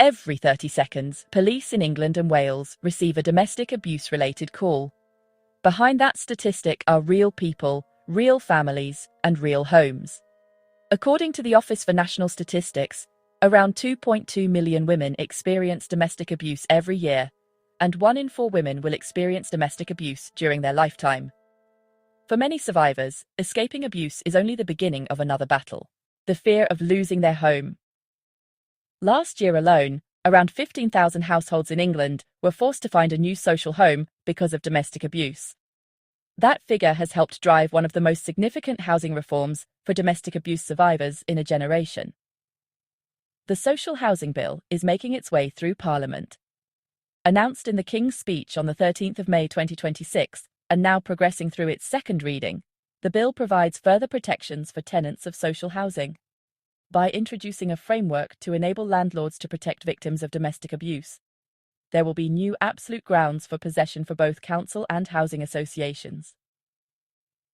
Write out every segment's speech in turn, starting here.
Every 30 seconds, police in England and Wales receive a domestic abuse-related call. Behind that statistic are real people, real families, and real homes. According to the Office for National Statistics, around 2.2 million women experience domestic abuse every year, and 1 in 4 women will experience domestic abuse during their lifetime. For many survivors, escaping abuse is only the beginning of another battle: the fear of losing their home. Last year alone, around 15,000 households in England were forced to find a new social home because of domestic abuse. That figure has helped drive one of the most significant housing reforms for domestic abuse survivors in a generation. The Social Housing Bill is making its way through Parliament. Announced in the King's Speech on the 13th of May 2026 and now progressing through its second reading, the bill provides further protections for tenants of social housing. By introducing a framework to enable landlords to protect victims of domestic abuse, there will be new absolute grounds for possession for both council and housing associations.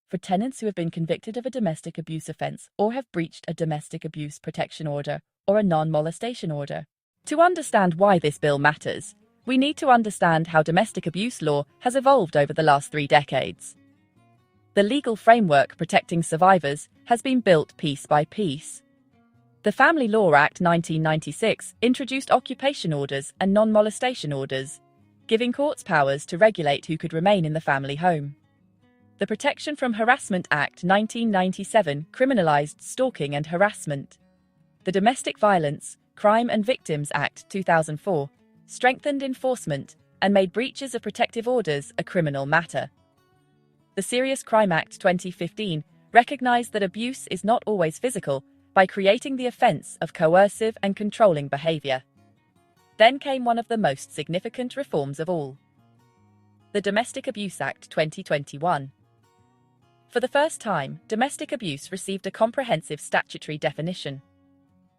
For tenants who have been convicted of a domestic abuse offence or have breached a domestic abuse protection order or a non-molestation order. To understand why this bill matters, we need to understand how domestic abuse law has evolved over the last 3 decades. The legal framework protecting survivors has been built piece by piece. The Family Law Act 1996 introduced occupation orders and non-molestation orders, giving courts powers to regulate who could remain in the family home. The Protection from Harassment Act 1997 criminalised stalking and harassment. The Domestic Violence, Crime and Victims Act 2004 strengthened enforcement and made breaches of protective orders a criminal matter. The Serious Crime Act 2015 recognised that abuse is not always physical by creating the offence of coercive and controlling behaviour. Then came one of the most significant reforms of all: the Domestic Abuse Act 2021. For the first time, domestic abuse received a comprehensive statutory definition.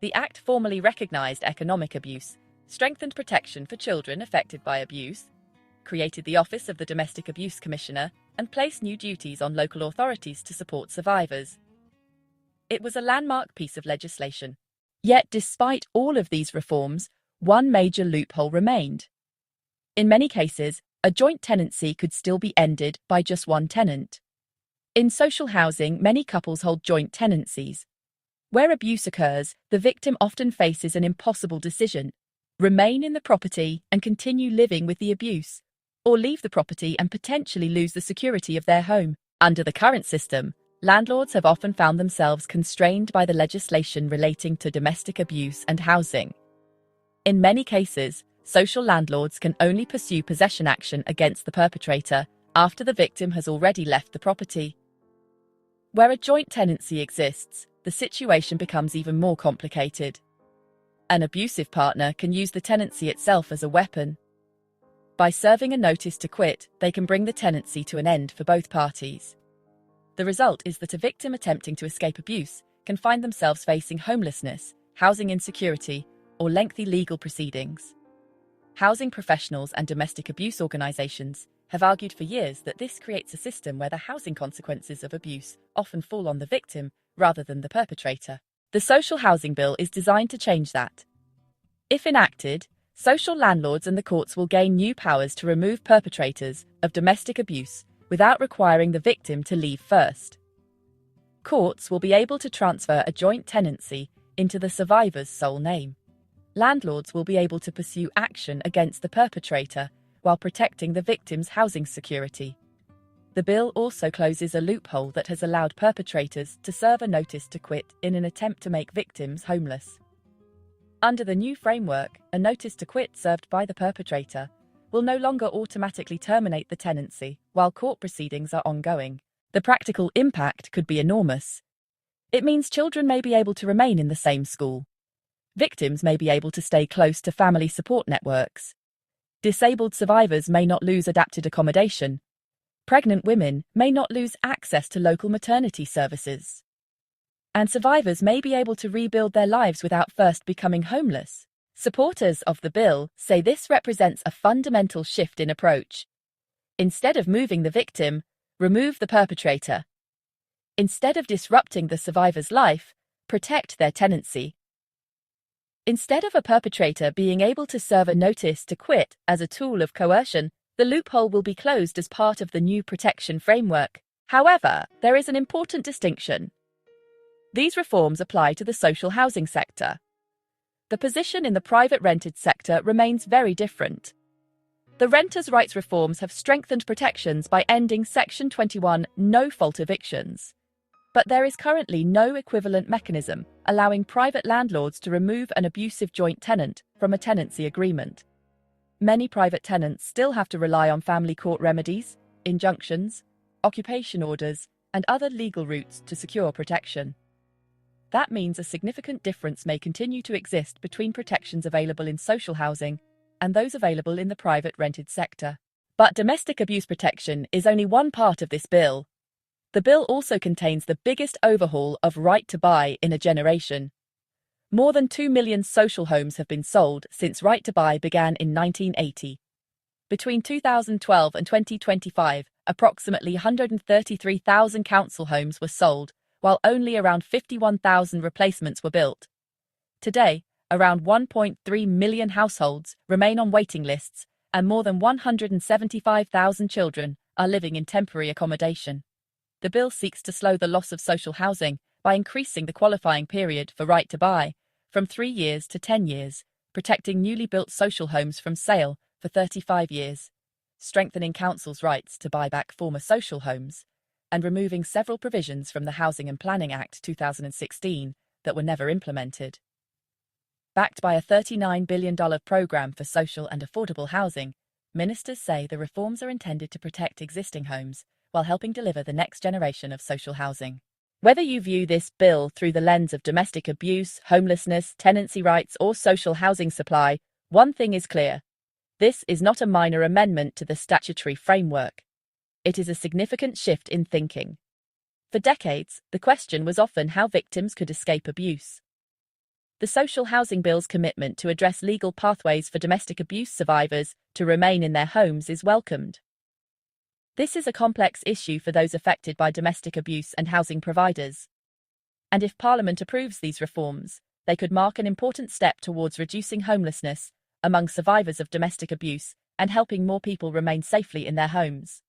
The Act formally recognised economic abuse, strengthened protection for children affected by abuse, created the Office of the Domestic Abuse Commissioner, and placed new duties on local authorities to support survivors. It was a landmark piece of legislation. Yet, despite all of these reforms, one major loophole remained. In many cases, a joint tenancy could still be ended by just one tenant. In social housing, many couples hold joint tenancies. Where abuse occurs, the victim often faces an impossible decision: remain in the property and continue living with the abuse, or leave the property and potentially lose the security of their home. Under the current system, landlords have often found themselves constrained by the legislation relating to domestic abuse and housing. In many cases, social landlords can only pursue possession action against the perpetrator after the victim has already left the property. Where a joint tenancy exists, the situation becomes even more complicated. An abusive partner can use the tenancy itself as a weapon. By serving a notice to quit, they can bring the tenancy to an end for both parties. The result is that a victim attempting to escape abuse can find themselves facing homelessness, housing insecurity, or lengthy legal proceedings. Housing professionals and domestic abuse organisations have argued for years that this creates a system where the housing consequences of abuse often fall on the victim rather than the perpetrator. The Social Housing Bill is designed to change that. If enacted, social landlords and the courts will gain new powers to remove perpetrators of domestic abuse without requiring the victim to leave first. Courts will be able to transfer a joint tenancy into the survivor's sole name. Landlords will be able to pursue action against the perpetrator while protecting the victim's housing security. The bill also closes a loophole that has allowed perpetrators to serve a notice to quit in an attempt to make victims homeless. Under the new framework, a notice to quit served by the perpetrator will no longer automatically terminate the tenancy while court proceedings are ongoing. The practical impact could be enormous. It means children may be able to remain in the same school. Victims may be able to stay close to family support networks. Disabled survivors may not lose adapted accommodation. Pregnant women may not lose access to local maternity services. And survivors may be able to rebuild their lives without first becoming homeless. Supporters of the bill say this represents a fundamental shift in approach. Instead of moving the victim, remove the perpetrator. Instead of disrupting the survivor's life, protect their tenancy. Instead of a perpetrator being able to serve a notice to quit as a tool of coercion, the loophole will be closed as part of the new protection framework. However, there is an important distinction. These reforms apply to the social housing sector. The position in the private rented sector remains very different. The renters' rights reforms have strengthened protections by ending Section 21 no-fault evictions. But there is currently no equivalent mechanism allowing private landlords to remove an abusive joint tenant from a tenancy agreement. Many private tenants still have to rely on family court remedies, injunctions, occupation orders, and other legal routes to secure protection. That means a significant difference may continue to exist between protections available in social housing and those available in the private rented sector. But domestic abuse protection is only one part of this bill. The bill also contains the biggest overhaul of right to buy in a generation. More than 2 million social homes have been sold since right to buy began in 1980. Between 2012 and 2025, approximately 133,000 council homes were sold, while only around 51,000 replacements were built. Today, around 1.3 million households remain on waiting lists, and more than 175,000 children are living in temporary accommodation. The bill seeks to slow the loss of social housing by increasing the qualifying period for right to buy from 3 years to 10 years, protecting newly built social homes from sale for 35 years, strengthening councils' rights to buy back former social homes, and removing several provisions from the Housing and Planning Act 2016 that were never implemented. Backed by a $39 billion program for social and affordable housing, ministers say the reforms are intended to protect existing homes while helping deliver the next generation of social housing. Whether you view this bill through the lens of domestic abuse, homelessness, tenancy rights, or social housing supply, one thing is clear. This is not a minor amendment to the statutory framework. It is a significant shift in thinking. For decades, the question was often how victims could escape abuse. The social housing bill's commitment to address legal pathways for domestic abuse survivors to remain in their homes is welcomed. This is a complex issue for those affected by domestic abuse and housing providers. And if Parliament approves these reforms, they could mark an important step towards reducing homelessness among survivors of domestic abuse and helping more people remain safely in their homes.